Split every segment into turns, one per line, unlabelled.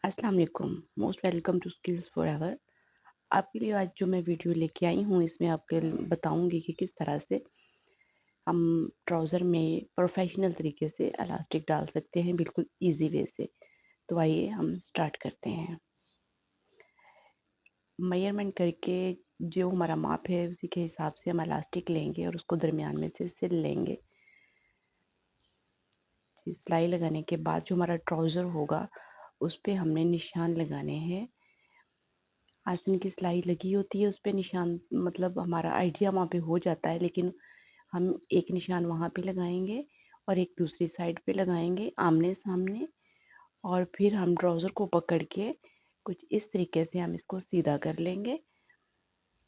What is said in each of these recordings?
अस्सलाम वालेकुम। Most welcome to skills forever. आपके लिए आज जो मैं वीडियो लेके आई हूँ इसमें आपके बताऊँगी कि किस तरह से हम ट्राउज़र में प्रोफेशनल तरीके से इलास्टिक डाल सकते हैं, बिल्कुल ईज़ी वे से। तो आइए हम स्टार्ट करते हैं। मेजरमेंट करके जो हमारा माप है उसी के हिसाब से हम इलास्टिक लेंगे और उसको दरमियान में से सिल लेंगे। सिलाई लगाने के बाद जो हमारा ट्राउज़र होगा उस पे हमने निशान लगाने हैं। आसन की सिलाई लगी होती है उस पे निशान, मतलब हमारा आइडिया वहाँ पे हो जाता है, लेकिन हम एक निशान वहाँ पे लगाएंगे और एक दूसरी साइड पे लगाएंगे आमने सामने। और फिर हम ट्राउज़र को पकड़ के कुछ इस तरीके से हम इसको सीधा कर लेंगे।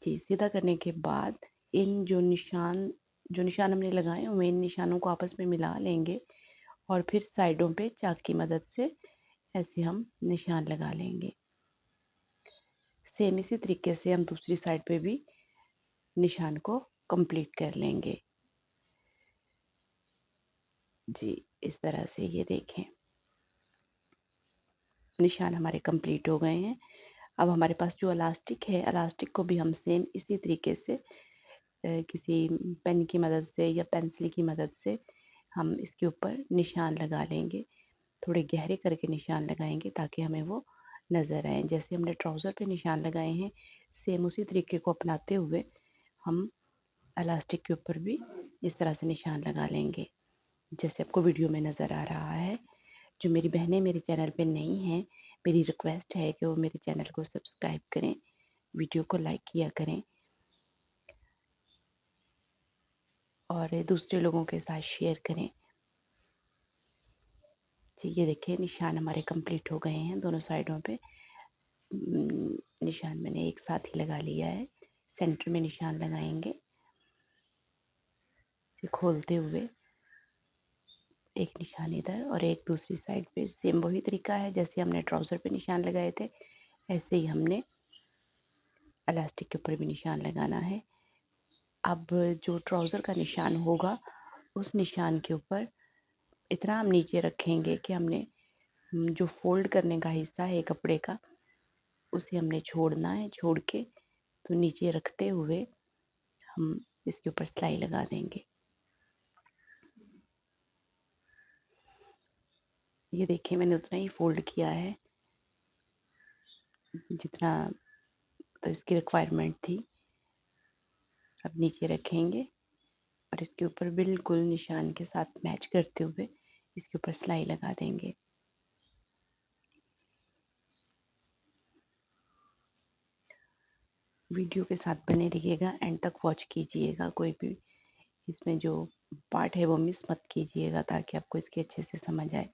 जी, सीधा करने के बाद इन जो निशान हमने लगाए हुए इन निशानों को आपस में मिला लेंगे और फिर साइडों पे चाक की मदद से ऐसे हम निशान लगा लेंगे। सेम इसी तरीके से हम दूसरी साइड पे भी निशान को कंप्लीट कर लेंगे। जी, इस तरह से ये देखें निशान हमारे कंप्लीट हो गए हैं। अब हमारे पास जो इलास्टिक है, इलास्टिक को भी हम सेम इसी तरीके से किसी पेन की मदद से या पेंसिल की मदद से हम इसके ऊपर निशान लगा लेंगे। थोड़े गहरे करके निशान लगाएंगे ताकि हमें वो नज़र आए। जैसे हमने ट्राउज़र पे निशान लगाए हैं, सेम उसी तरीके को अपनाते हुए हम इलास्टिक के ऊपर भी इस तरह से निशान लगा लेंगे, जैसे आपको वीडियो में नज़र आ रहा है। जो मेरी बहनें मेरे चैनल पे नई हैं, मेरी रिक्वेस्ट है कि वो मेरे चैनल को सब्सक्राइब करें, वीडियो को लाइक किया करें और दूसरे लोगों के साथ शेयर करें। जी, ये देखिए निशान हमारे कंप्लीट हो गए हैं दोनों साइडों पे। निशान मैंने एक साथ ही लगा लिया है। सेंटर में निशान लगाएंगे, इसे खोलते हुए एक निशान इधर और एक दूसरी साइड पे। सेम वही तरीका है जैसे हमने ट्राउज़र पे निशान लगाए थे, ऐसे ही हमने इलास्टिक के ऊपर भी निशान लगाना है। अब जो ट्राउज़र का निशान होगा उस निशान के ऊपर इतना हम नीचे रखेंगे कि हमने जो फोल्ड करने का हिस्सा है कपड़े का उसे हमने छोड़ना है। छोड़ के तो नीचे रखते हुए हम इसके ऊपर सिलाई लगा देंगे। ये देखिए मैंने उतना ही फोल्ड किया है जितना तो इसकी रिक्वायरमेंट थी। अब नीचे रखेंगे और इसके ऊपर बिल्कुल निशान के साथ मैच करते हुए इसके ऊपर सिलाई लगा देंगे। वीडियो के साथ बने रहिएगा, एंड तक वॉच कीजिएगा। कोई भी इसमें जो पार्ट है वो मिस मत कीजिएगा ताकि आपको इसकी अच्छे से समझ आए,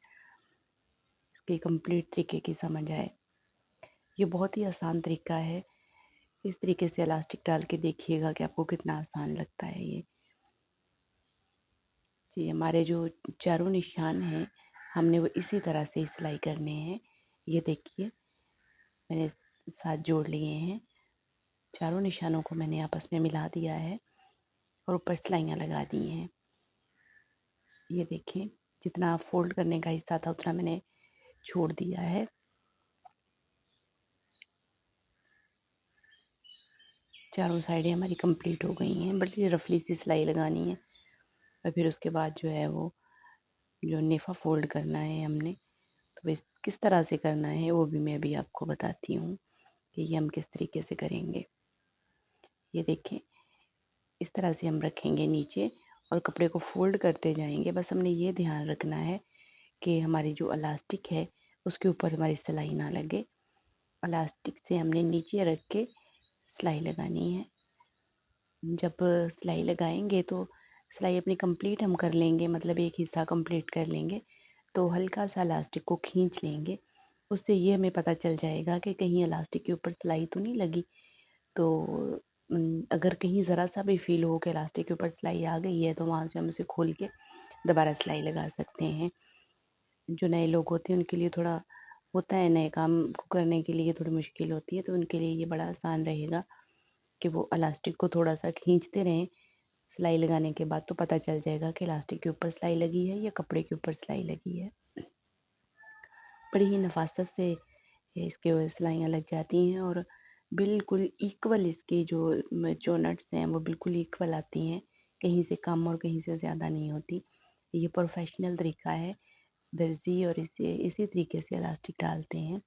इसकी कंप्लीट तरीके की समझ आए। ये बहुत ही आसान तरीका है। इस तरीके से इलास्टिक डाल के देखिएगा कि आपको कितना आसान लगता है ये। जी, हमारे जो चारों निशान हैं हमने वो इसी तरह से सिलाई करने हैं। ये देखिए मैंने साथ जोड़ लिए हैं। चारों निशानों को मैंने आपस में मिला दिया है और ऊपर सिलाइयाँ लगा दी हैं। ये देखें जितना फोल्ड करने का हिस्सा था उतना मैंने छोड़ दिया है। चारों साइडें हमारी कंप्लीट हो गई हैं, बड़ी रफली सी सिलाई लगानी है और फिर उसके बाद जो है वो जो नेफा फोल्ड करना है हमने, तो इस किस तरह से करना है वो भी मैं अभी आपको बताती हूँ कि ये हम किस तरीके से करेंगे। ये देखें इस तरह से हम रखेंगे नीचे और कपड़े को फोल्ड करते जाएंगे। बस हमने ये ध्यान रखना है कि हमारी जो इलास्टिक है उसके ऊपर हमारी सिलाई ना लगे। इलास्टिक से हमने नीचे रख के सिलाई लगानी है। जब सिलाई लगाएंगे तो सिलाई अपनी कंप्लीट हम कर लेंगे, मतलब एक हिस्सा कंप्लीट कर लेंगे तो हल्का सा इलास्टिक को खींच लेंगे। उससे ये हमें पता चल जाएगा कि कहीं इलास्टिक के ऊपर सिलाई तो नहीं लगी। तो अगर कहीं ज़रा सा भी फील हो कि इलास्टिक के ऊपर सिलाई आ गई है तो वहाँ से हम उसे खोल के दोबारा सिलाई लगा सकते हैं। जो नए लोग होते हैं उनके लिए थोड़ा होता है, नए काम को करने के लिए थोड़ी मुश्किल होती है, तो उनके लिए ये बड़ा आसान रहेगा कि वो इलास्टिक को थोड़ा सा खींचते रहें। सिलाई लगाने के बाद तो पता चल जाएगा कि इलास्टिक के ऊपर सिलाई लगी है या कपड़े के ऊपर सिलाई लगी है। बड़ी ही नफासत से یہ اس کے سلائیاں لگ جاتی ہیں اور بالکل ایکول اس کے جو نٹس ہیں وہ بالکل ایکول آتی ہیں، کہیں سے کم اور کہیں سے زیادہ نہیں ہوتی۔ یہ پروفیشنل طریقہ ہے درزی، اور اسی طریقے سے الاسٹک ڈالتے ہیں۔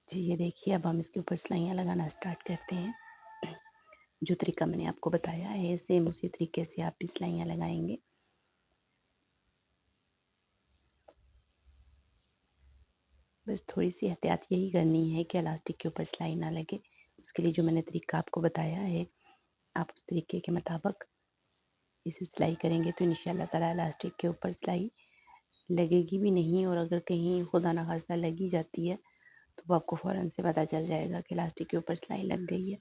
جی یہ دیکھیے اب ہم اس کے اوپر سلائیاں لگانا اسٹارٹ کرتے ہیں۔ جو طریقہ میں نے آپ کو بتایا ہے سیم اسی طریقے سے آپ بھی سلائیاں لگائیں گے۔ بس تھوڑی سی احتیاط یہی کرنی ہے کہ الاسٹک کے اوپر سلائی نہ لگے۔ اس کے لیے جو میں نے طریقہ آپ کو بتایا ہے آپ اس طریقے کے مطابق اسے سلائی کریں گے تو انشاءاللہ تعالی الاسٹک کے اوپر سلائی لگے گی بھی نہیں، اور اگر کہیں خدا نخواستہ لگی جاتی ہے تو وہ آپ کو فوراً سے پتہ چل جائے گا کہ الاسٹک کے اوپر سلائی لگ گئی ہے۔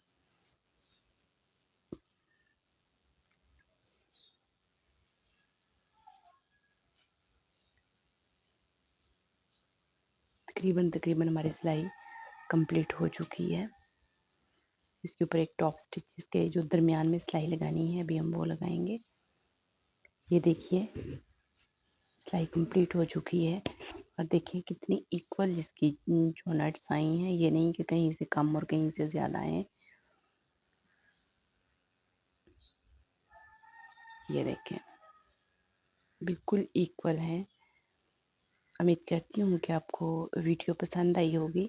تقریباً ہماری سلائی کمپلیٹ ہو چکی ہے۔ اس کے اوپر ایک ٹاپ سٹچ کے جو درمیان میں سلائی لگانی ہے ابھی ہم وہ لگائیں گے۔ یہ دیکھیے سلائی کمپلیٹ ہو چکی ہے، اور دیکھیں کتنی ایکول اس کی جو نٹس آئی ہیں، یہ نہیں کہ کہیں سے کم اور کہیں سے زیادہ ہیں۔ یہ دیکھیں بالکل ایکول ہیں۔ امید کرتی ہوں کہ آپ کو ویڈیو پسند آئی ہوگی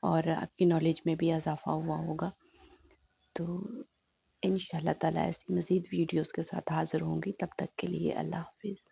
اور آپ کی نالج میں بھی اضافہ ہوا ہوگا۔ تو انشاءاللہ تعالی ایسی مزید ویڈیوز کے ساتھ حاضر ہوں گی، تب تک کے لیے اللہ حافظ۔